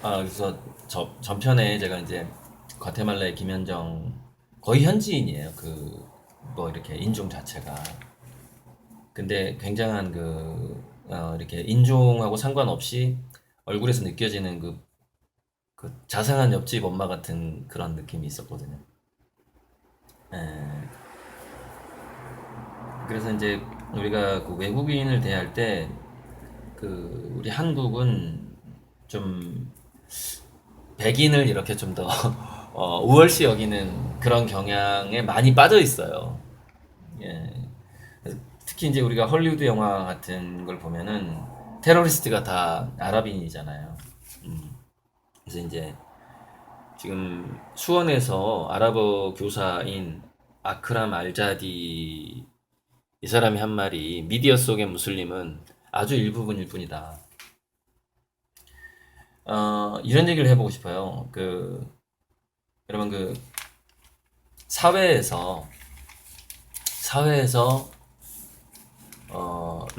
그래서 전편에 제가 이제 과테말라의 김현정 거의 현지인이에요. 뭐 이렇게 인종 자체가. 근데 굉장한 이렇게 인종하고 상관없이 얼굴에서 느껴지는 그 자상한 옆집 엄마 같은 그런 느낌이 있었거든요. 예. 그래서 이제 우리가 그 외국인을 대할 때 우리 한국은 좀 백인을 이렇게 좀 더 우월시 여기는 그런 경향에 많이 빠져 있어요. 예. 특히 이제 우리가 헐리우드 영화 같은 걸 보면은 테러리스트가 다 아랍인이잖아요. 그래서 이제 지금 수원에서 아랍어 교사인 아크람 알자디 이 사람이 한 말이 미디어 속의 무슬림은 아주 일부분일 뿐이다. 이런 얘기를 해보고 싶어요. 여러분 사회에서 사회에서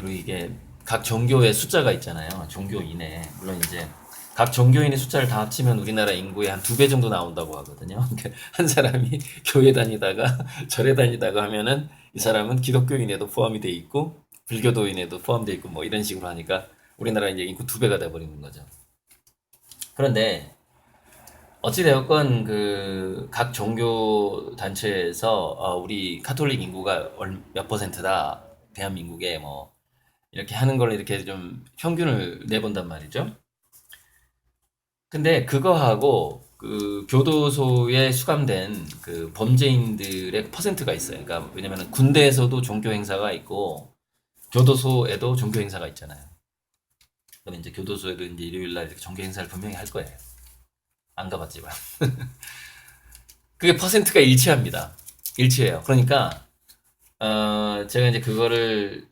이게 각 종교의 숫자가 있잖아요. 종교인의 물론 이제 각 종교인의 숫자를 다 합치면 우리나라 인구의 한 두 배 정도 나온다고 하거든요. 그러니까 한 사람이 교회 다니다가 절에 다니다가 하면은 이 사람은 기독교인에도 포함이 돼 있고 불교도인에도 포함돼 있고 뭐 이런 식으로 하니까 우리나라 이제 인구 두 배가 돼 버리는 거죠. 그런데 어찌되었건 각 종교 단체에서 우리 카톨릭 인구가 몇 퍼센트다 대한민국에 뭐 이렇게 하는 걸 이렇게 좀 평균을 내본단 말이죠. 근데 그거하고 교도소에 수감된 범죄인들의 퍼센트가 있어요. 그러니까 왜냐면 군대에서도 종교 행사가 있고 교도소에도 종교 행사가 있잖아요. 그럼 이제 교도소에도 이제 일요일 날 이렇게 종교 행사를 분명히 할 거예요. 안 가봤지만. 그게 퍼센트가 일치합니다. 일치해요. 그러니까 제가 이제 그거를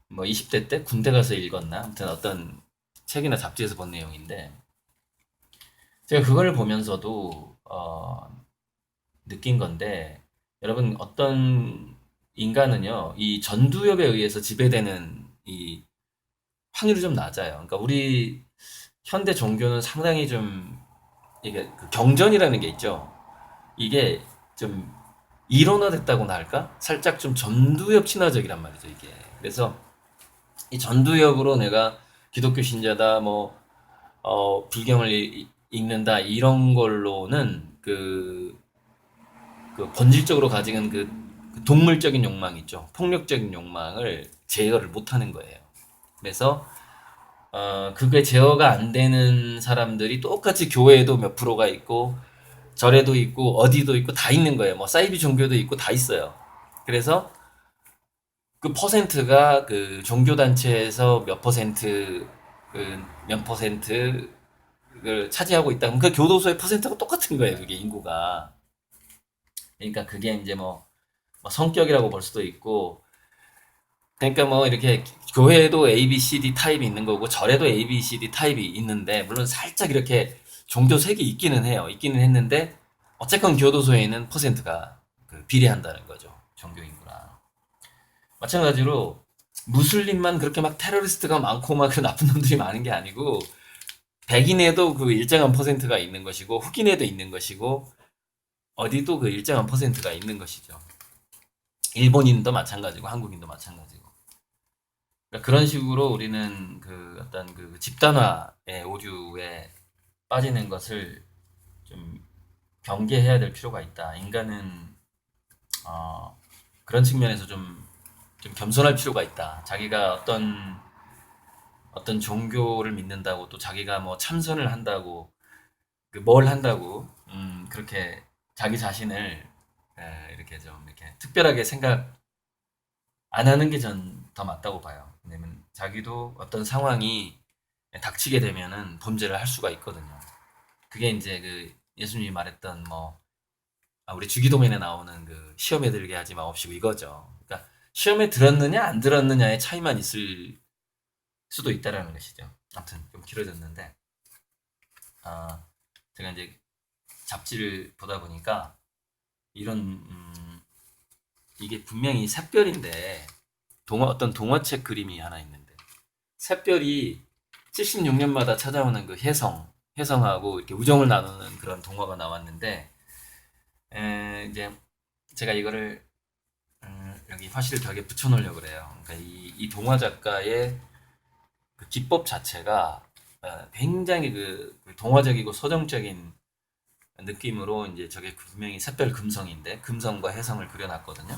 뭐 20대 때 군대 가서 읽었나? 아무튼 어떤 책이나 잡지에서 본 내용인데 제가 그걸 보면서도 느낀 건데 여러분 어떤 인간은요 이 전두엽에 의해서 지배되는 이 확률이 좀 낮아요. 그러니까 우리 현대 종교는 상당히 좀 이게 경전이라는 게 있죠. 이게 좀 이론화됐다고나 할까? 살짝 좀 전두엽 친화적이란 말이죠, 이게. 그래서 이 전두엽으로 내가 기독교 신자다, 불경을 읽는다, 이런 걸로는 그 본질적으로 가지는 그 동물적인 욕망 있죠. 폭력적인 욕망을 제어를 못 하는 거예요. 그래서, 그게 제어가 안 되는 사람들이 똑같이 교회에도 몇 프로가 있고, 절에도 있고, 어디도 있고, 다 있는 거예요. 뭐, 사이비 종교도 있고, 다 있어요. 그래서 그 퍼센트가 그 종교단체에서 몇 퍼센트를 차지하고 있다. 그럼 그 교도소의 퍼센트가 똑같은 거예요. 그게 인구가. 그러니까 그게 이제 뭐 성격이라고 볼 수도 있고, 그러니까 뭐 이렇게 교회에도 A, B, C, D 타입이 있는 거고, 절에도 A, B, C, D 타입이 있는데, 물론 살짝 이렇게 종교색이 있기는 해요. 있기는 했는데, 어쨌건 교도소에는 퍼센트가 비례한다는 거죠. 종교 인구랑. 마찬가지로 무슬림만 그렇게 막 테러리스트가 많고 막 그 나쁜 놈들이 많은 게 아니고 백인에도 그 일정한 퍼센트가 있는 것이고 흑인에도 있는 것이고 어디도 그 일정한 퍼센트가 있는 것이죠. 일본인도 마찬가지고 한국인도 마찬가지고. 그러니까 그런 식으로 우리는 어떤 집단화의 오류에 빠지는 것을 좀 경계해야 될 필요가 있다. 인간은 어, 그런 측면에서 좀 겸손할 필요가 있다. 자기가 어떤 종교를 믿는다고 또 자기가 뭐 참선을 한다고 뭘 한다고 그렇게 자기 자신을 이렇게 좀 이렇게 특별하게 생각 안 하는 게 전 더 맞다고 봐요. 왜냐면 자기도 어떤 상황이 닥치게 되면은 범죄를 할 수가 있거든요. 그게 이제 예수님이 말했던 우리 주기도문에 나오는 시험에 들게 하지 마옵시고 이거죠. 그러니까 시험에 들었느냐 안 들었느냐의 차이만 있을 수도 있다라는 것이죠. 아무튼 좀 길어졌는데 아, 제가 이제 잡지를 보다 보니까 이런 이게 분명히 샛별인데 어떤 동화책 그림이 하나 있는데 샛별이 76년마다 찾아오는 그 혜성하고 이렇게 우정을 나누는 그런 동화가 나왔는데, 이제 제가 이거를 여기 화실 벽에 붙여놓으려고 그래요. 그러니까 이 동화 작가의 그 기법 자체가 굉장히 그 동화적이고 서정적인 느낌으로 이제 저게 분명히 샛별 금성인데 금성과 혜성을 그려놨거든요.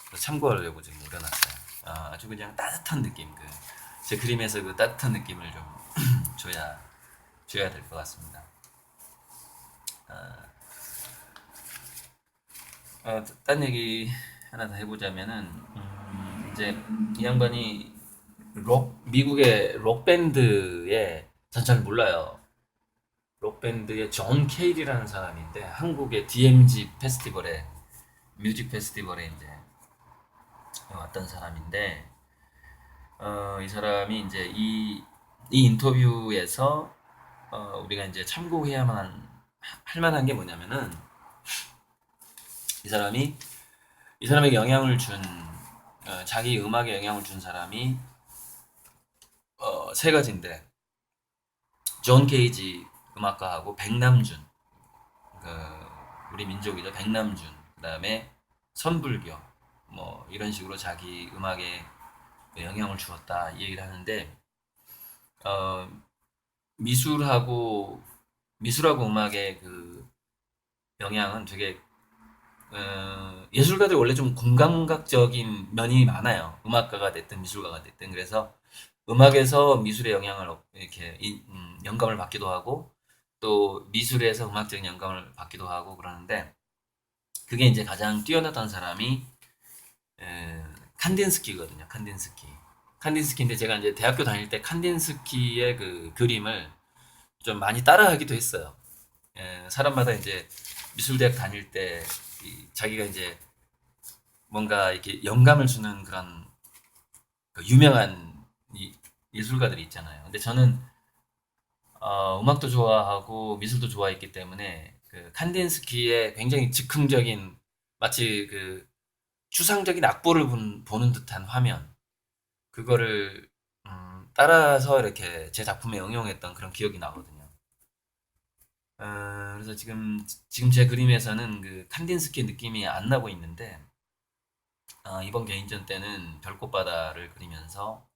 그래서 참고하려고 지금 그려놨어요. 아주 그냥 따뜻한 느낌, 제 그림에서 그 따뜻한 느낌을 좀 줘야 될 것 같습니다. 딴 얘기 하나 더 해보자면은 이제 이 양반이 미국의 록 밴드의 전 잘 몰라요. 록 밴드의 존 케일이라는 사람인데 한국의 DMZ 페스티벌에 뮤직 페스티벌에 이제 왔던 사람인데 이 사람이 이제 이 인터뷰에서 우리가 이제 참고해야만 할 만한 게 뭐냐면은 이 사람에게 영향을 준 자기 음악에 영향을 준 사람이 세 가지인데 존 케이지 음악가하고 백남준 우리 민족이죠. 백남준 그다음에 선불교 뭐 이런 식으로 자기 음악에 영향을 주었다 이 얘기를 하는데 어, 미술하고 음악의 그 영향은 되게 예술가들이 원래 좀 공감각적인 면이 많아요. 음악가가 됐든 미술가가 됐든 그래서 음악에서 미술의 영향을 이렇게 영감을 받기도 하고 또 미술에서 음악적인 영감을 받기도 하고 그러는데 그게 이제 가장 뛰어났던 사람이 칸딘스키거든요. 칸딘스키인데 제가 이제 대학교 다닐 때 칸딘스키의 그 그림을 좀 많이 따라하기도 했어요. 사람마다 이제 미술대학 다닐 때 자기가 이제 뭔가 이렇게 영감을 주는 그런 그 유명한 예술가들이 있잖아요. 근데 저는 음악도 좋아하고 미술도 좋아했기 때문에 그 칸딘스키의 굉장히 즉흥적인 마치 그 추상적인 악보를 보는 듯한 화면 그거를 따라서 이렇게 제 작품에 응용했던 그런 기억이 나거든요. 그래서 지금 제 그림에서는 그 칸딘스키 느낌이 안 나고 있는데 이번 개인전 때는 별꽃바다를 그리면서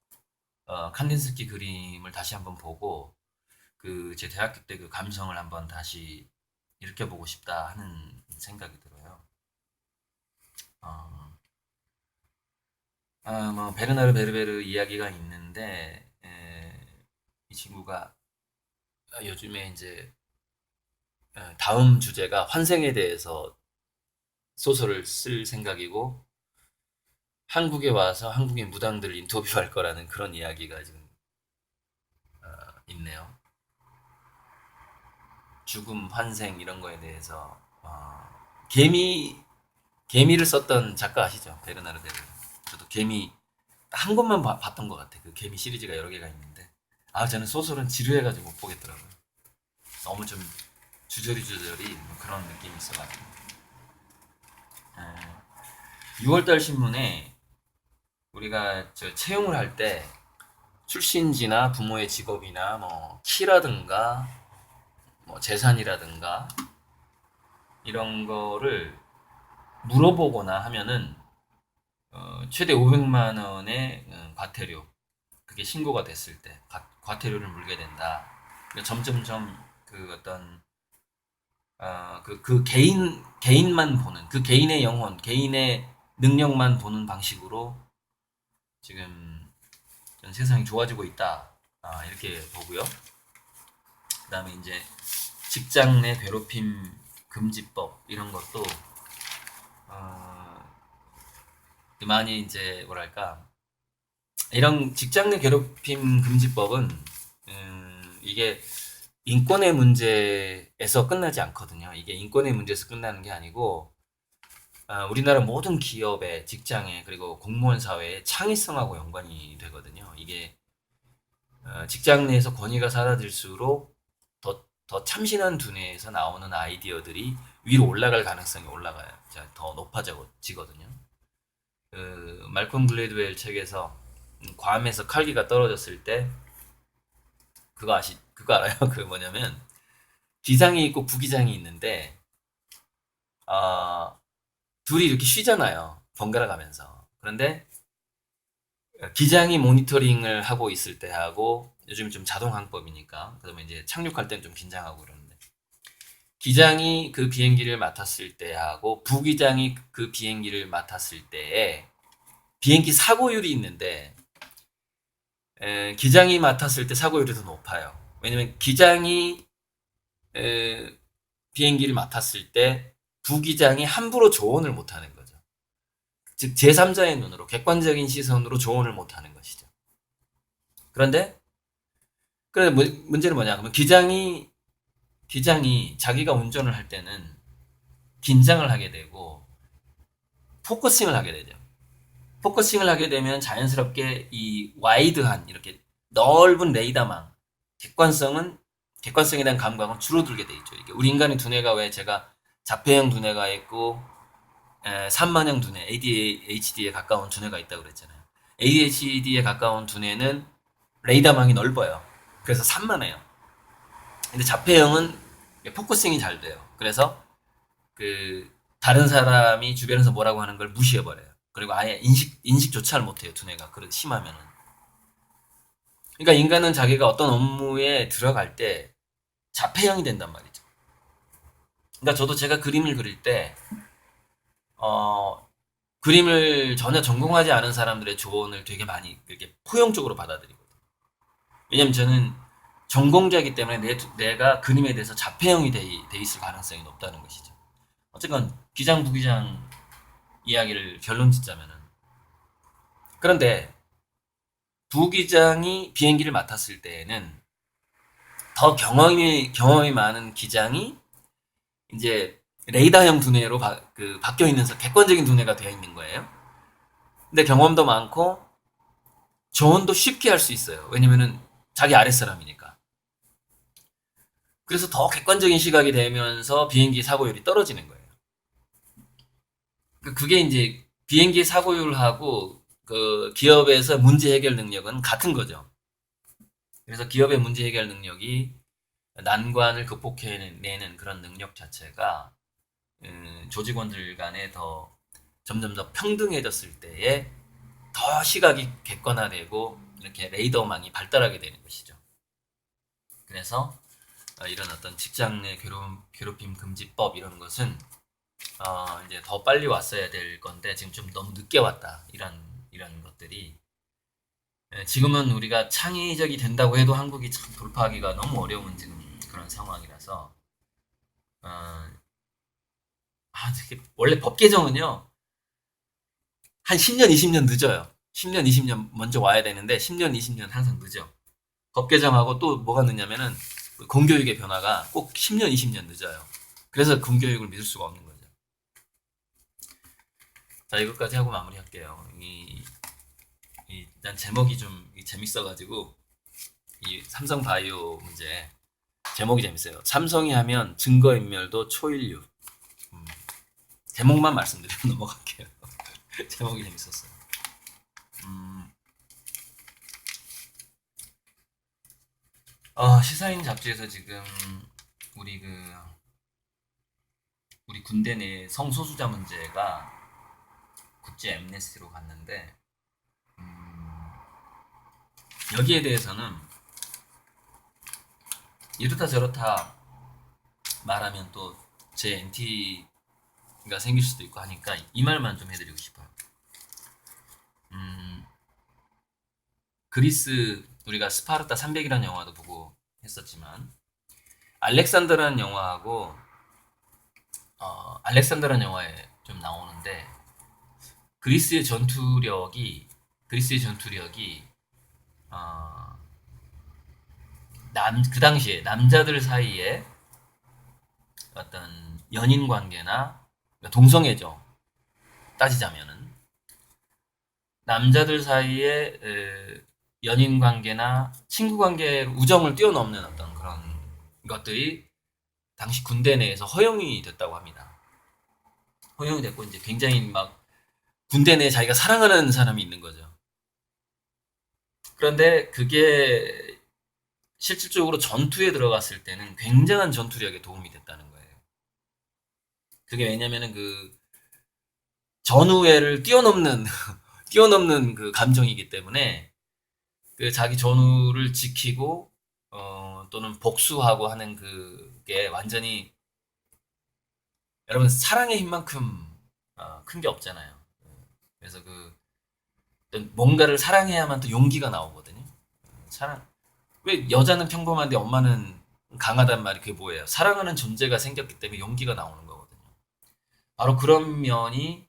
칸딘스키 그림을 다시 한번 보고 그 제 대학교 때 그 감성을 한번 다시 일으켜보고 싶다 하는 생각이 들어요. 어, 뭐 베르나르 베르베르 이야기가 있는데 이 친구가 요즘에 이제 다음 주제가 환생에 대해서 소설을 쓸 생각이고 한국에 와서 한국인 무당들 인터뷰할 거라는 그런 이야기가 지금 있네요. 죽음, 환생 이런 거에 대해서 개미를 썼던 작가 아시죠? 베르나르 베르. 저도 개미 한 권만 봤던 것 같아. 그 개미 시리즈가 여러 개가 있는데 저는 소설은 지루해가지고 못 보겠더라고요. 너무 좀 주저리 뭐 그런 느낌이 있어가지고 6월달 신문에 우리가 채용을 할 때 출신지나 부모의 직업이나 뭐 키라든가 뭐 재산이라든가 이런 거를 물어보거나 하면은 최대 500만 원의 과태료 그게 신고가 됐을 때 과태료를 물게 된다. 그러니까 점점점 그 어떤 그 개인만 보는 그 개인의 영혼, 개인의 능력만 보는 방식으로 지금 전 세상이 좋아지고 있다. 이렇게 보고요. 그다음에 이제 직장 내 괴롭힘 금지법 이런 것도 많이 이제 뭐랄까 이런 직장 내 괴롭힘 금지법은 이게 인권의 문제에서 끝나지 않거든요. 이게 인권의 문제에서 끝나는 게 아니고 우리나라 모든 기업의 직장에 그리고 공무원 사회의 창의성하고 연관이 되거든요. 이게 직장 내에서 권위가 사라질수록 더 참신한 두뇌에서 나오는 아이디어들이 위로 올라갈 가능성이 올라가요. 더 높아지거든요. 그 말콤 글래드웰 책에서 괌에서 칼기가 떨어졌을 때 그거 알아요? 그 뭐냐면 기장이 있고 부기장이 있는데 어, 둘이 이렇게 쉬잖아요. 번갈아 가면서. 그런데 기장이 모니터링을 하고 있을 때 하고 요즘 좀 자동 항법이니까 그러면 이제 착륙할 때는 좀 긴장하고 그러는데 기장이 그 비행기를 맡았을 때 하고 부기장이 그 비행기를 맡았을 때에 비행기 사고율이 있는데 기장이 맡았을 때 사고율이 더 높아요. 왜냐면 기장이 에, 비행기를 맡았을 때 부기장이 함부로 조언을 못하는 거죠. 즉 제3자의 눈으로 객관적인 시선으로 조언을 못하는 것이죠. 그런데 문제는 뭐냐? 그러면 기장이 자기가 운전을 할 때는 긴장을 하게 되고 포커싱을 하게 되죠. 포커싱을 하게 되면 자연스럽게 이 와이드한 이렇게 넓은 레이더망 객관성에 대한 감각은 줄어들게 돼 있죠. 이게 우리 인간의 두뇌가 왜 제가 자폐형 두뇌가 있고 산만형 두뇌 ADHD에 가까운 두뇌가 있다고 그랬잖아요. ADHD에 가까운 두뇌는 레이더망이 넓어요. 그래서 산만해요. 근데 자폐형은 포커싱이 잘 돼요. 그래서 그 다른 사람이 주변에서 뭐라고 하는 걸 무시해 버려요. 그리고 아예 인식조차를 못해요. 두뇌가 그렇게 심하면은. 그러니까 인간은 자기가 어떤 업무에 들어갈 때 자폐형이 된단 말이죠. 그러니까 저도 제가 그림을 그릴 때 그림을 전혀 전공하지 않은 사람들의 조언을 되게 많이 이렇게 포용적으로 받아들이거든요. 왜냐면 저는 전공자이기 때문에 내가 그림에 대해서 자폐형이 돼 있을 가능성이 높다는 것이죠. 어쨌건 기장 부기장 이야기를 결론 짓자면은 그런데 부기장이 비행기를 맡았을 때에는 더 경험이 많은 기장이 이제 레이더형 두뇌로 바뀌어 있는 객관적인 두뇌가 되어 있는 거예요. 근데 경험도 많고 조언도 쉽게 할 수 있어요. 왜냐면은 자기 아랫사람이니까. 그래서 더 객관적인 시각이 되면서 비행기 사고율이 떨어지는 거예요. 그게 이제 비행기 사고율하고 그 기업에서 문제 해결 능력은 같은 거죠. 그래서 기업의 문제 해결 능력이 난관을 극복해내는 그런 능력 자체가 조직원들 간에 더 점점 더 평등해졌을 때에 더 시각이 객관화되고 이렇게 레이더망이 발달하게 되는 것이죠. 그래서 이런 어떤 직장 내 괴롭힘 금지법 이런 것은 이제 더 빨리 왔어야 될 건데 지금 좀 너무 늦게 왔다 이런 것들이 지금은 우리가 창의적이 된다고 해도 한국이 참 돌파하기가 너무 어려운 지금 그런 상황이라서 원래 법 개정은요 한 10년 20년 늦어요. 10년 20년 먼저 와야 되는데 10년 20년 항상 늦어. 법 개정하고 또 뭐가 늦냐면은 공교육의 변화가 꼭 10년 20년 늦어요. 그래서 공교육을 믿을 수가 없는 거죠. 자, 이것까지 하고 마무리할게요. 일단 제목이 좀 재밌어가지고 이 삼성바이오 문제 제목이 재밌어요. 삼성이 하면 증거인멸도 초인류. 제목만 말씀드리고 넘어갈게요. 제목이 재밌었어요. 시사인 잡지에서 지금 우리 우리 군대 내 성소수자 문제가 국제 엠네스티로 갔는데 여기에 대해서는 이렇다 저렇다 말하면 또 제 NT가 생길 수도 있고 하니까 이 말만 좀 해드리고 싶어요. 그리스 우리가 스파르타 300이라는 영화도 보고 했었지만 알렉산더라는 영화하고 알렉산더라는 영화에 좀 나오는데 그리스의 전투력이 그 당시에 남자들 사이에 어떤 연인 관계나 동성애죠. 따지자면은 남자들 사이에 연인 관계나 친구 관계 우정을 뛰어넘는 어떤 그런 것들이 당시 군대 내에서 허용이 됐다고 합니다. 허용이 됐고 이제 굉장히 막 군대 내에 자기가 사랑하는 사람이 있는 거죠. 그런데 그게 실질적으로 전투에 들어갔을 때는 굉장한 전투력에 도움이 됐다는 거예요. 그게 왜냐면은 그 전우애를 뛰어넘는 뛰어넘는 그 감정이기 때문에 그 자기 전우를 지키고 또는 복수하고 하는 그게 완전히 여러분 사랑의 힘만큼 큰 게 없잖아요. 그래서 그 어떤 뭔가를 사랑해야만 또 용기가 나오거든요. 사랑 왜 여자는 평범한데 엄마는 강하단 말이 그게 뭐예요? 사랑하는 존재가 생겼기 때문에 용기가 나오는 거거든요. 바로 그런 면이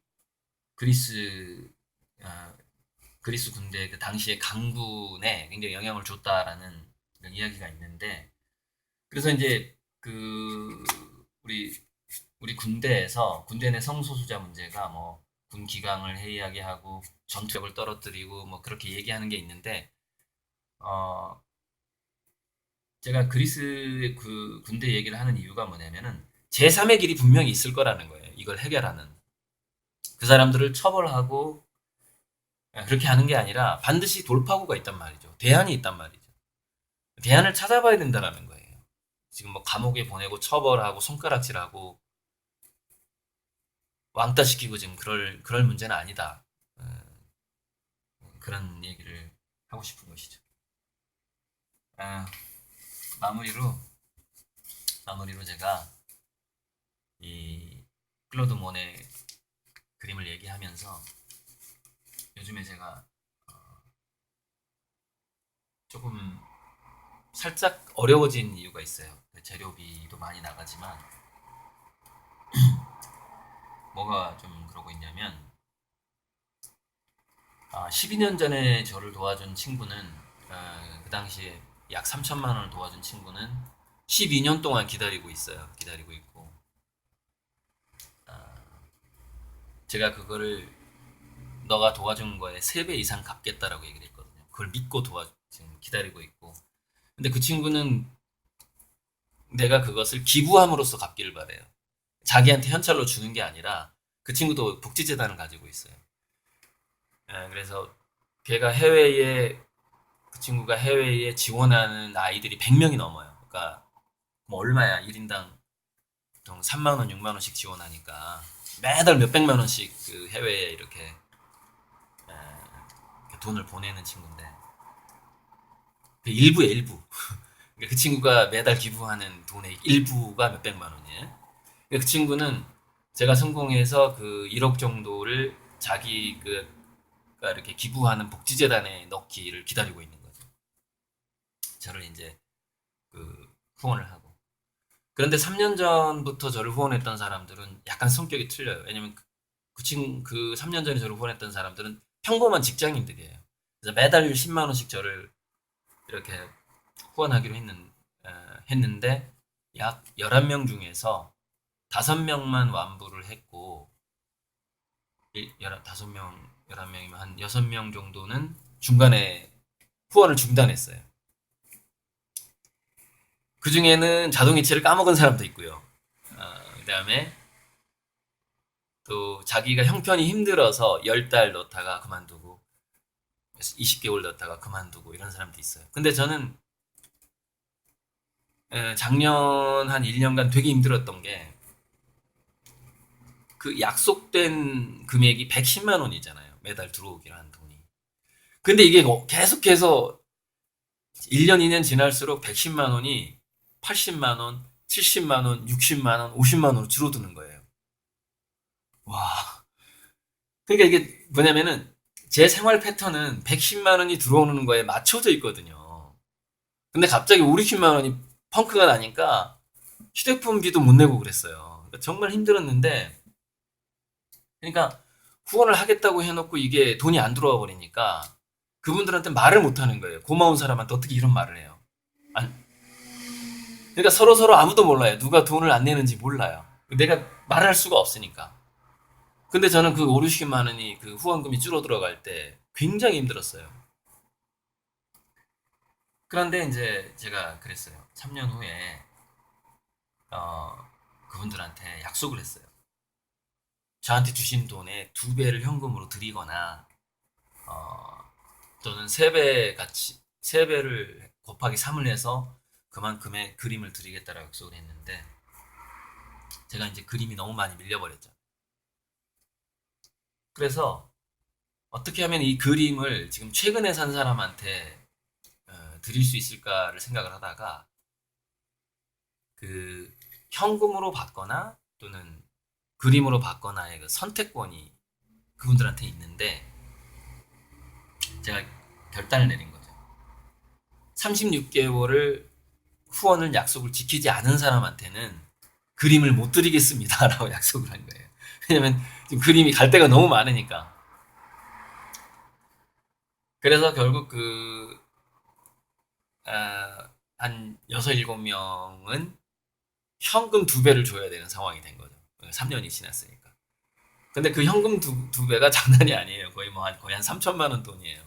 그리스 아, 그리스 군대 그 당시의 강군에 굉장히 영향을 줬다라는 그런 이야기가 있는데 그래서 이제 그 우리 우리 군대에서 군대 내 성소수자 문제가 뭐 군 기강을 해이하게 하고 전투력을 떨어뜨리고 뭐 그렇게 얘기하는 게 있는데 어 제가 그리스 그 군대 얘기를 하는 이유가 뭐냐면은 제3의 길이 분명히 있을 거라는 거예요. 이걸 해결하는 그 사람들을 처벌하고 그렇게 하는 게 아니라 반드시 돌파구가 있단 말이죠. 대안이 있단 말이죠. 대안을 찾아봐야 된다라는 거예요. 지금 뭐 감옥에 보내고 처벌하고 손가락질하고 왕따 시키고 지금 그럴 문제는 아니다. 그런 얘기를 하고 싶은 것이죠. 아, 마무리로 제가 이 클로드 몬의 그림을 얘기하면서 요즘에 제가 조금 살짝 어려워진 이유가 있어요. 재료비도 많이 나가지만 뭐가 좀 그러고 있냐면 12년 전에 저를 도와준 친구는 그 당시에 약 3천만 원을 도와준 친구는 12년 동안 기다리고 있어요. 기다리고 있고 제가 그거를 너가 도와준 거에 3배 이상 갚겠다라고 얘기를 했거든요. 그걸 믿고 지금 기다리고 있고 근데 그 친구는 내가 그것을 기부함으로써 갚기를 바래요. 자기한테 현찰로 주는 게 아니라 그 친구도 복지재단을 가지고 있어요. 그래서 걔가 해외에 그 친구가 해외에 지원하는 아이들이 100명이 넘어요. 그러니까 뭐 얼마야? 1인당 보통 3만 원, 6만 원씩 지원하니까 매달 몇백만 원씩 그 해외에 이렇게 돈을 보내는 친구인데 그 일부에 일부. 그 친구가 매달 기부하는 돈의 일부가 몇백만 원이에요. 그 친구는 제가 성공해서 그 1억 정도를 자기 가 이렇게 기부하는 복지재단에 넣기를 기다리고 있는 거죠. 저를 이제 그 후원을 하고. 그런데 3년 전부터 저를 후원했던 사람들은 약간 성격이 틀려요. 왜냐면 그 3년 전에 저를 후원했던 사람들은 평범한 직장인들이에요. 그래서 매달 10만 원씩 저를 이렇게 후원하기로 했는데 약 11명 중에서 5명만 완부를 했고 5명, 11명이면 한 6명 정도는 중간에 후원을 중단했어요. 그 중에는 자동이체를 까먹은 사람도 있고요. 그 다음에 또 자기가 형편이 힘들어서 10달 넣다가 그만두고 20개월 넣다가 그만두고 이런 사람도 있어요. 근데 저는 작년 한 1년간 되게 힘들었던 게 그 약속된 금액이 110만 원이잖아요. 매달 들어오기로 한 돈이. 근데 이게 계속해서 1년, 2년 지날수록 110만 원이 80만 원, 70만 원, 60만 원, 50만 원으로 줄어드는 거예요. 와. 그러니까 이게 뭐냐면은 제 생활 패턴은 110만 원이 들어오는 거에 맞춰져 있거든요. 근데 갑자기 5, 60만 원이 펑크가 나니까 휴대폰비도 못 내고 그랬어요. 그러니까 정말 힘들었는데 그러니까 후원을 하겠다고 해놓고 이게 돈이 안 들어와 버리니까 그분들한테 말을 못 하는 거예요. 고마운 사람한테 어떻게 이런 말을 해요. 그러니까 서로 아무도 몰라요. 누가 돈을 안 내는지 몰라요. 내가 말할 수가 없으니까. 근데 저는 그 5, 60만 원이 그 후원금이 줄어들어갈 때 굉장히 힘들었어요. 그런데 이제 제가 그랬어요. 3년 후에 어, 그분들한테 약속을 했어요. 저한테 주신 돈의 2배를 현금으로 드리거나 또는 3배 같이 3배를 곱하기 3을 해서 그만큼의 그림을 드리겠다라고 약속을 했는데 제가 이제 그림이 너무 많이 밀려버렸죠. 그래서 어떻게 하면 이 그림을 지금 최근에 산 사람한테 드릴 수 있을까를 생각을 하다가 그 현금으로 받거나 또는 그림으로 받거나의 그 선택권이 그분들한테 있는데 제가 결단을 내린 거죠. 36개월을 후원을 약속을 지키지 않은 사람한테는 그림을 못 드리겠습니다라고 약속을 한 거예요. 왜냐면 지금 그림이 갈 데가 너무 많으니까. 그래서 결국 한 6, 7명은 현금 2배를 줘야 되는 상황이 된 거죠. 3년이 지났으니까. 근데 그 현금 두 배가 장난이 아니에요. 거의 한 3천만 원 돈이에요.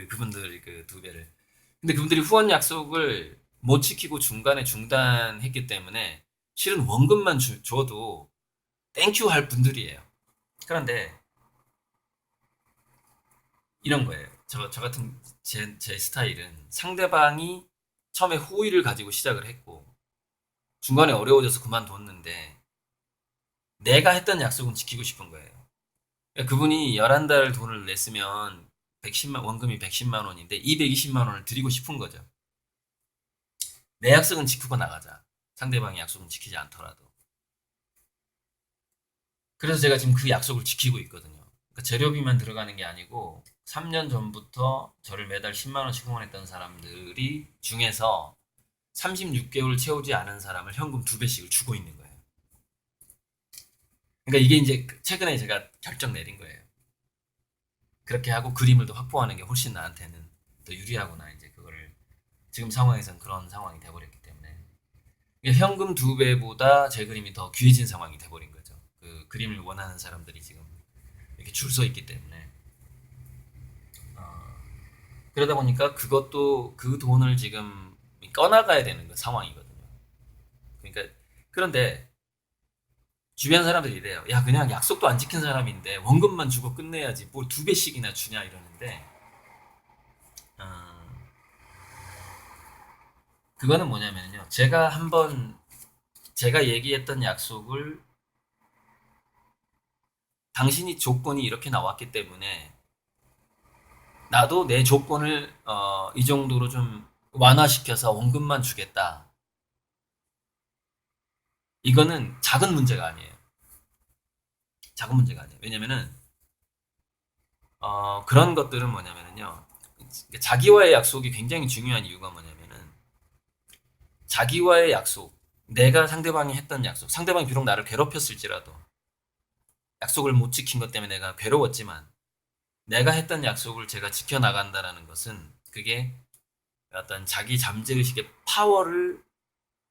그분들 그 2배를. 근데 그분들이 후원 약속을 못 지키고 중간에 중단했기 때문에 실은 원금만 줘도 땡큐 할 분들이에요. 그런데 이런 거예요. 저 같은 제 스타일은 상대방이 처음에 호의를 가지고 시작을 했고 중간에 어려워져서 그만뒀는데 내가 했던 약속은 지키고 싶은 거예요. 그러니까 그분이 11달 돈을 냈으면 원금이 110만 원인데 220만 원을 드리고 싶은 거죠. 내 약속은 지키고 나가자. 상대방의 약속은 지키지 않더라도. 그래서 제가 지금 그 약속을 지키고 있거든요. 그러니까 재료비만 들어가는 게 아니고 3년 전부터 저를 매달 10만 원씩 후원했던 사람들이 중에서 36개월 채우지 않은 사람을 현금 2배씩을 주고 있는 거예요. 그러니까 이게 이제 최근에 제가 결정 내린 거예요. 그렇게 하고 그림을 더 확보하는 게 훨씬 나한테는 더 유리하구나. 이제 그거를 지금 상황에선 그런 상황이 돼버렸기 때문에 현금 2배보다 제 그림이 더 귀해진 상황이 돼버린 거죠. 그 그림을 원하는 사람들이 지금 이렇게 줄 서 있기 때문에 그러다 보니까 그것도 그 돈을 지금 꺼나가야 되는 그 상황이거든요. 그러니까 그런데 주변 사람들이 이래요. 야 그냥 약속도 안 지킨 사람인데 원금만 주고 끝내야지 뭘 2배씩이나 주냐 이러는데 어, 그거는 뭐냐면요. 제가 한번 제가 얘기했던 약속을 당신이 조건이 이렇게 나왔기 때문에 나도 내 조건을 이 정도로 좀 완화시켜서 원금만 주겠다. 이거는 작은 문제가 아니에요. 작은 문제가 아니에요. 왜냐면은 그런 것들은 뭐냐면요. 자기와의 약속이 굉장히 중요한 이유가 뭐냐면은 자기와의 약속, 내가 상대방이 했던 약속, 상대방이 비록 나를 괴롭혔을지라도 약속을 못 지킨 것 때문에 내가 괴로웠지만 내가 했던 약속을 제가 지켜나간다라는 것은 그게 어떤 자기 잠재의식의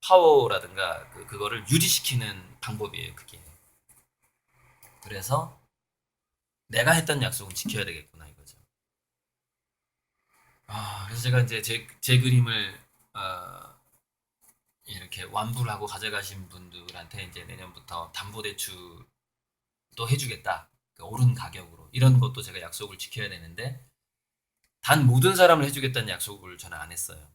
파워라든가 그거를 유지시키는 방법이에요, 그게. 그래서 내가 했던 약속은 지켜야 되겠구나 이거죠. 그래서 제가 이제 제 그림을 이렇게 완불 하고 가져가신 분들한테 이제 내년부터 담보대출도 해주겠다. 그 오른 가격으로. 이런 것도 제가 약속을 지켜야 되는데 단 모든 사람을 해주겠다는 약속을 저는 안 했어요.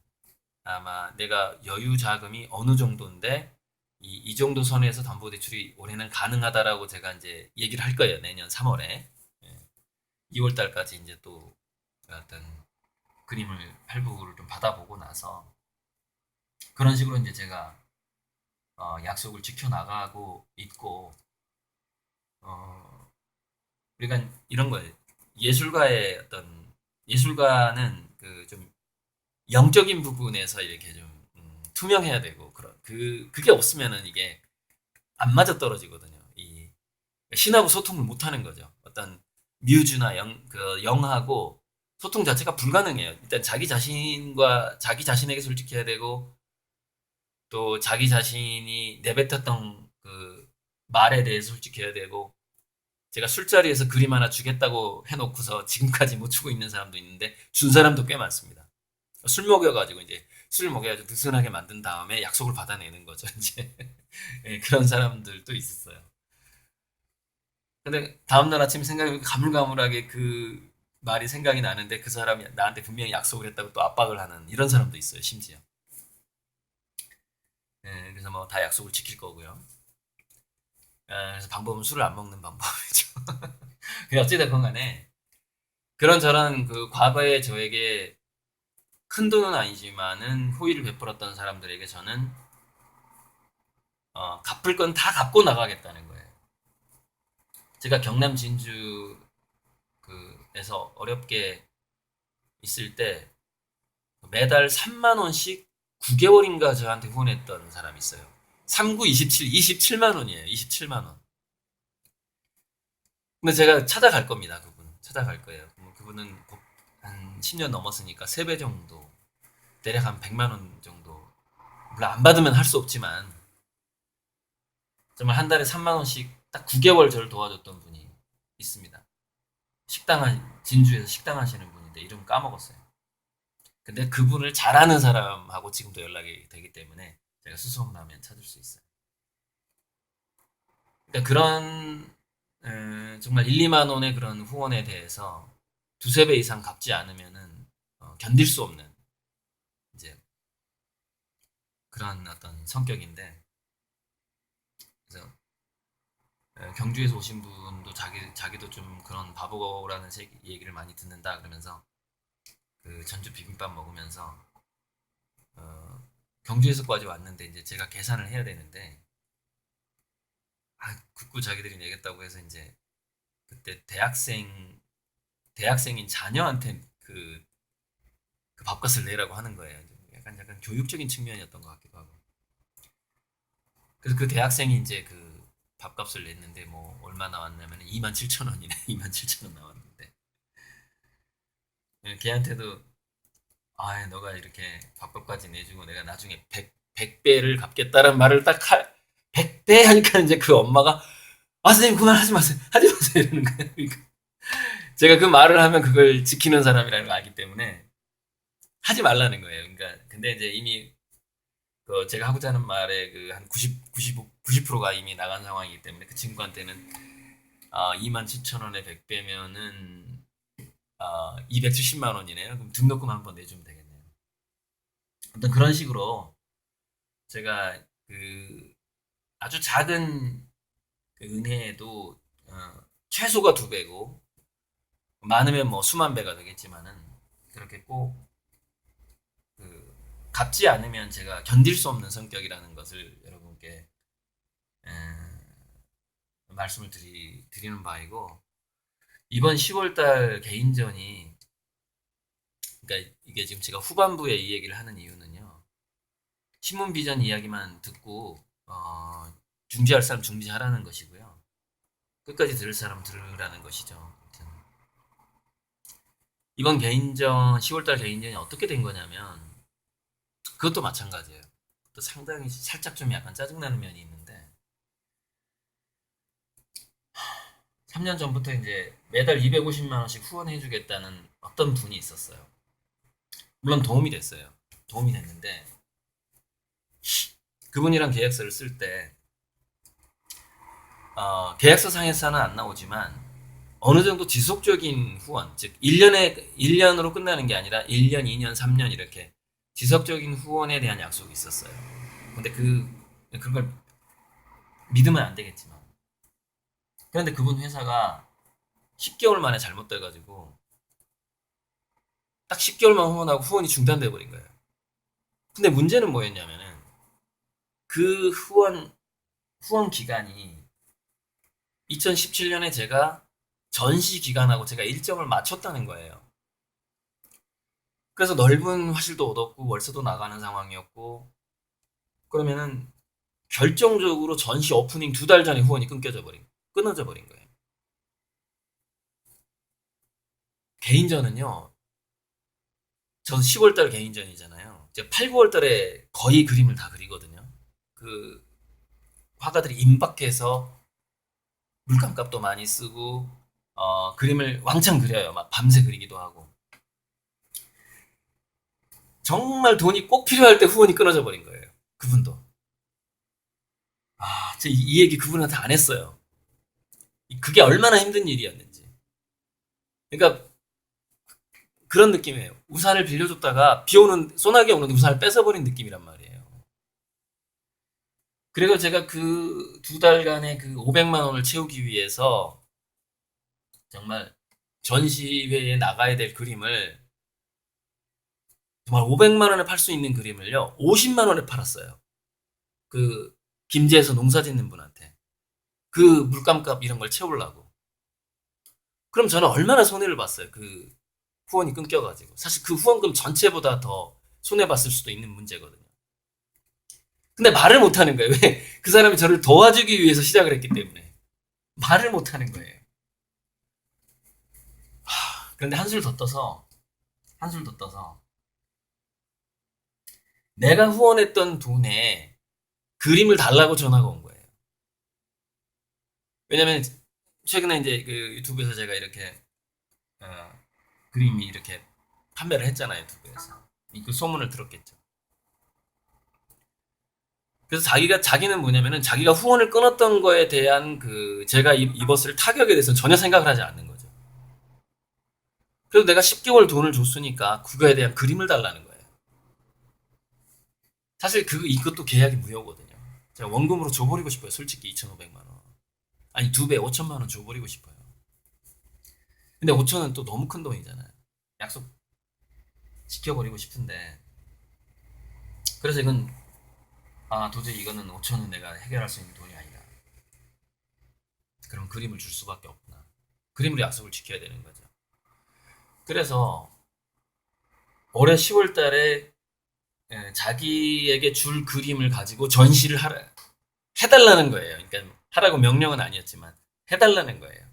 아마 내가 여유 자금이 어느 정도인데 이 정도 선에서 담보대출이 올해는 가능하다라고 제가 이제 얘기를 할 거예요. 내년 3월에. 2월 달까지 이제 또 어떤 그림을 할부를 좀 받아보고 나서 그런 식으로 이제 제가 약속을 지켜나가고 있고 그러니까 이런 거예요. 예술가의 어떤 예술가는 그 좀 영적인 부분에서 이렇게 좀 투명해야 되고 그게 없으면은 이게 안 맞아 떨어지거든요. 이 신하고 소통을 못 하는 거죠. 어떤 뮤즈나 영하고 소통 자체가 불가능해요. 일단 자기 자신에게 솔직해야 되고 또 자기 자신이 내뱉었던 그 말에 대해서 솔직해야 되고 제가 술자리에서 그림 하나 주겠다고 해놓고서 지금까지 못 주고 있는 사람도 있는데 준 사람도 꽤 많습니다. 술 먹여가지고 이제 술 먹여가지고 느슨하게 만든 다음에 약속을 받아내는 거죠. 이제 예, 그런 사람들도 있었어요. 근데 다음날 아침 생각해 가물가물하게 말이 생각이 나는데 그 사람이 나한테 분명히 약속을 했다고 또 압박을 하는 이런 사람도 있어요, 심지어. 예, 그래서 뭐 다 약속을 지킬 거고요. 그래서 방법은 술을 안 먹는 방법이죠. 그냥 어찌됐건 간에 그런저런 그 과거에 저에게 큰 돈은 아니지만은 호의를 베풀었던 사람들에게 저는 갚을 건 다 갚고 나가겠다는 거예요. 제가 경남 진주 그에서 어렵게 있을 때 매달 3만 원씩 9개월인가 저한테 후원했던 사람이 있어요. 39, 27, 27만 원이에요. 27만 원. 근데 제가 찾아갈 겁니다. 그분 찾아갈 거예요. 그분은 한 10년 넘었으니까 3배 정도, 대략 한 100만 원 정도. 물론 안 받으면 할 수 없지만 정말 한 달에 3만 원씩 딱 9개월 저를 도와줬던 분이 있습니다. 진주에서 식당 하시는 분인데 이름 까먹었어요. 근데 그분을 잘 아는 사람하고 지금도 연락이 되기 때문에 제가 수소문하면 찾을 수 있어요. 그러니까 그런 정말 1, 2만 원의 그런 후원에 대해서 두세 배 이상 갚지 않으면은 견딜 수 없는 이제 그런 어떤 성격인데, 그래서 경주에서 오신 분도 자기도 좀 그런 바보라는 얘기를 많이 듣는다 그러면서 그 전주 비빔밥 먹으면서 경주에서까지 왔는데 이제 제가 계산을 해야 되는데 극구 자기들이 내겠다고 해서 이제 그때 대학생인 자녀한테 그 밥값을 내라고 하는 거예요. 약간 교육적인 측면이었던 것 같기도 하고. 그래서 그 대학생이 이제 그 밥값을 냈는데 뭐 얼마 나왔냐면 27,000원이네. 27,000원 나왔는데 걔한테도 너가 이렇게 밥값까지 내주고 내가 나중에 100배를 갚겠다는 말을 딱 100배 하니까 이제 그 엄마가 선생님 그만하지 마세요. 하지 마세요. 이러는 거예요. 그러니까 제가 그 말을 하면 그걸 지키는 사람이라는 걸 알기 때문에 하지 말라는 거예요. 그러니까 근데 이제 이미 그 제가 하고자 하는 말의 그 한 90%가 이미 나간 상황이기 때문에 그 친구한테는 27,000원에 100배면은 270만 원이네요. 그럼 등록금 한번 내주면 되겠네요. 어떤 그런 식으로 제가 그 아주 작은 그 은혜에도 최소가 2배고 많으면 뭐 수만 배가 되겠지만은 그렇게 꼭 갚지 않으면 제가 견딜 수 없는 성격이라는 것을 여러분께 말씀을 드리는 바이고, 이번 10월달 개인전이, 그러니까 이게 지금 제가 후반부에 이 얘기를 하는 이유는요, 신문 비전 이야기만 듣고 중지할 사람 중지하라는 것이고요, 끝까지 들을 사람 들으라는 것이죠. 아무튼 이번 개인전 10월달 개인전이 어떻게 된 거냐면 그것도 마찬가지예요. 또 상당히 살짝 좀 약간 짜증나는 면이 있는데 3년 전부터 이제 매달 250만 원씩 후원해 주겠다는 어떤 분이 있었어요. 물론 도움이 됐어요. 도움이 됐는데 그분이랑 계약서를 쓸 때 계약서 상에서는 안 나오지만 어느 정도 지속적인 후원, 즉 1년으로 끝나는 게 아니라 1년, 2년, 3년 이렇게 지속적인 후원에 대한 약속이 있었어요. 근데 그걸 믿으면 안 되겠지만, 그런데 그분 회사가 10개월 만에 잘못돼가지고 딱 10개월만 후원하고 후원이 중단돼 버린 거예요. 근데 문제는 뭐였냐면은 그 후원 기간이 2017년에 제가 전시 기간하고 제가 일정을 맞췄다는 거예요. 그래서 넓은 화실도 얻었고 월세도 나가는 상황이었고, 그러면은 결정적으로 전시 오프닝 2달 전에 후원이 끊어져 버린 거예요. 개인전은요, 전 10월달 개인전이잖아요. 제가 8, 9월달에 거의 그림을 다 그리거든요. 그 화가들이 임박해서 물감값도 많이 쓰고 그림을 왕창 그려요. 막 밤새 그리기도 하고. 정말 돈이 꼭 필요할 때 후원이 끊어져 버린 거예요. 그분도. 제가 이 얘기 그분한테 안 했어요. 그게 얼마나 힘든 일이었는지. 그러니까 그런 느낌이에요. 우산을 빌려줬다가 비 오는, 소나기 오는데 우산을 뺏어버린 느낌이란 말이에요. 그래서 제가 그 두 달간의 그 500만 원을 채우기 위해서 정말 전시회에 나가야 될 그림을 정말 500만 원에 팔 수 있는 그림을요, 50만 원에 팔았어요. 그 김제에서 농사 짓는 분한테. 그 물감값 이런 걸 채우려고. 그럼 저는 얼마나 손해를 봤어요. 그 후원이 끊겨가지고. 사실 그 후원금 전체보다 더 손해봤을 수도 있는 문제거든요. 근데 말을 못하는 거예요. 왜? 그 사람이 저를 도와주기 위해서 시작을 했기 때문에. 말을 못하는 거예요. 그런데 한술 더 떠서, 내가 후원했던 돈에 그림을 달라고 전화가 온 거예요. 왜냐면, 최근에 이제 그 유튜브에서 제가 이렇게, 어, 그림이 이렇게 판매를 했잖아요, 유튜브에서. 그 소문을 들었겠죠. 그래서 자기는 뭐냐면은 자기가 후원을 끊었던 거에 대한 그 제가 입었을 타격에 대해서는 전혀 생각을 하지 않는 거죠. 그래서 내가 10개월 돈을 줬으니까 그거에 대한 그림을 달라는 거예요. 사실 이것도 계약이 무효거든요. 제가 원금으로 줘버리고 싶어요. 솔직히 2,500만 원. 아니, 2배, 5천만 원 줘버리고 싶어요. 근데 5천은 또 너무 큰 돈이잖아요. 약속 지켜버리고 싶은데. 그래서 도저히 이거는 5천은 내가 해결할 수 있는 돈이 아니다. 그럼 그림을 줄 수밖에 없구나. 그림으로 약속을 지켜야 되는 거죠. 그래서 올해 10월 달에 자기에게 줄 그림을 가지고 전시를 해달라는 거예요. 그러니까 하라고 명령은 아니었지만 해달라는 거예요.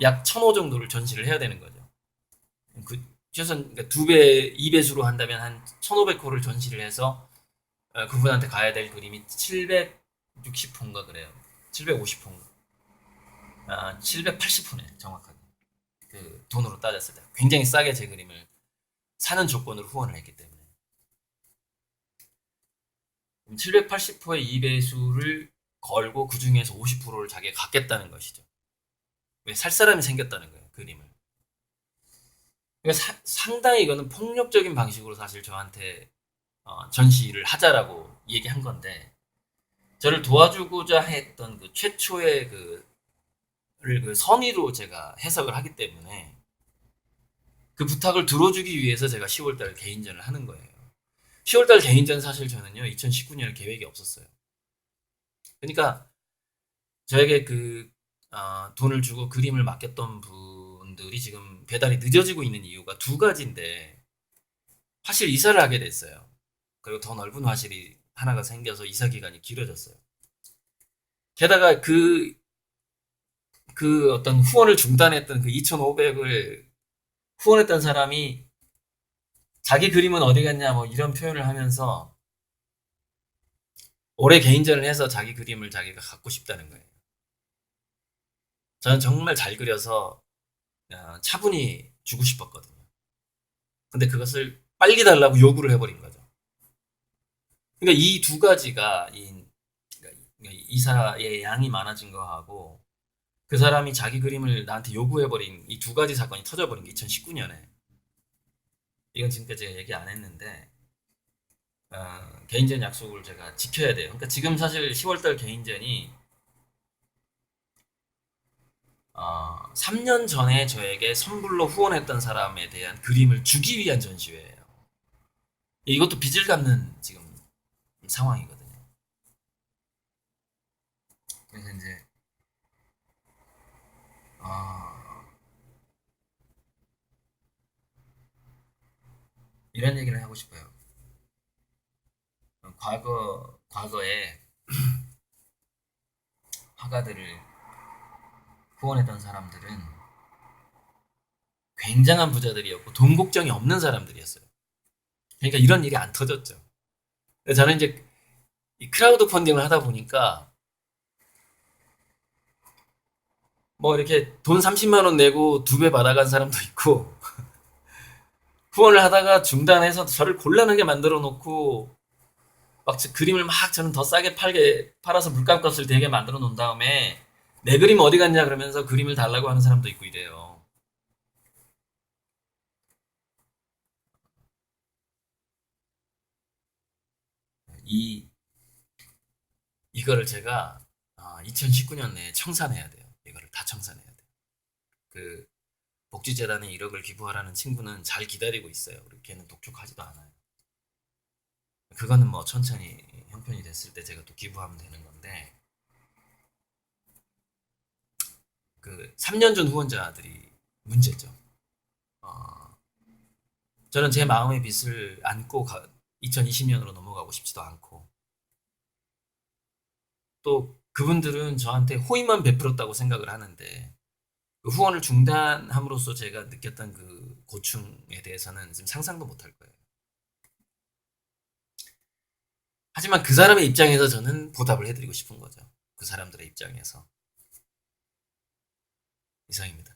약 1,500 정도를 전시를 해야 되는 거죠. 최소한 그러니까 2배, 2배수로 한다면 한 1,500호를 전시를 해서 그분한테 가야 될 그림이 760호인가 그래요. 750호인가. 780호네, 정확하게. 그 돈으로 따졌을 때 굉장히 싸게 제 그림을 사는 조건으로 후원을 했기 때문에 780호의 2배수를 걸고 그 중에서 50%를 자기가 갖겠다는 것이죠. 왜? 살 사람이 생겼다는 거예요, 그림을. 그러니까 상당히 이거는 폭력적인 방식으로 사실 저한테 전시를 하자라고 얘기한 건데, 저를 도와주고자 했던 그 최초의 그 선의로 제가 해석을 하기 때문에 그 부탁을 들어주기 위해서 제가 10월달 개인전을 하는 거예요. 10월달 개인전 사실 저는요 2019년에 계획이 없었어요. 그러니까 저에게 돈을 주고 그림을 맡겼던 분들이 지금 배달이 늦어지고 있는 이유가 두 가지인데, 화실 이사를 하게 됐어요. 그리고 더 넓은 화실이 하나가 생겨서 이사 기간이 길어졌어요. 게다가 그 어떤 후원을 중단했던 그 2,500을 후원했던 사람이 자기 그림은 어디 갔냐 뭐 이런 표현을 하면서 올해 개인전을 해서 자기 그림을 자기가 갖고 싶다는 거예요. 저는 정말 잘 그려서 차분히 주고 싶었거든요. 근데 그것을 빨리 달라고 요구를 해버린 거죠. 그러니까 이 두 가지가 그러니까 이사의 양이 많아진 거하고 그 사람이 자기 그림을 나한테 요구해버린 이 두 가지 사건이 터져버린 게 2019년에. 이건 지금까지 제가 얘기 안 했는데 개인전 약속을 제가 지켜야 돼요. 그러니까 지금 사실 10월달 개인전이 3년 전에 저에게 선불로 후원했던 사람에 대한 그림을 주기 위한 전시회예요. 이것도 빚을 갚는 지금 상황이거든요. 그래서 이제 이런 얘기를 하고 싶어요. 과거에 화가들을 후원했던 사람들은 굉장한 부자들이었고 돈 걱정이 없는 사람들이었어요. 그러니까 이런 일이 안 터졌죠. 저는 이제 이 크라우드 펀딩을 하다 보니까 뭐 이렇게 돈 30만 원 내고 2배 받아간 사람도 있고 후원을 하다가 중단해서 저를 곤란하게 만들어 놓고 막 그림을 막 저는 더 싸게 팔아서 물감값을 되게 만들어 놓은 다음에 내 그림 어디 갔냐 그러면서 그림을 달라고 하는 사람도 있고 이래요. 이 이거를 제가 2019년 내에 청산해야 돼요. 이거를 다 청산해야 돼요. 그 복지재단에 1억을 기부하라는 친구는 잘 기다리고 있어요. 걔는 독촉하지도 않아요. 그거는 뭐 천천히 형편이 됐을 때 제가 또 기부하면 되는 건데, 그 3년 전 후원자들이 문제죠. 저는 제 마음의 빚을 안고 2020년으로 넘어가고 싶지도 않고, 또 그분들은 저한테 호의만 베풀었다고 생각을 하는데, 그 후원을 중단함으로써 제가 느꼈던 그 고충에 대해서는 지금 상상도 못할 거예요. 하지만 그 사람의 입장에서 저는 보답을 해드리고 싶은 거죠. 그 사람들의 입장에서. 이상입니다.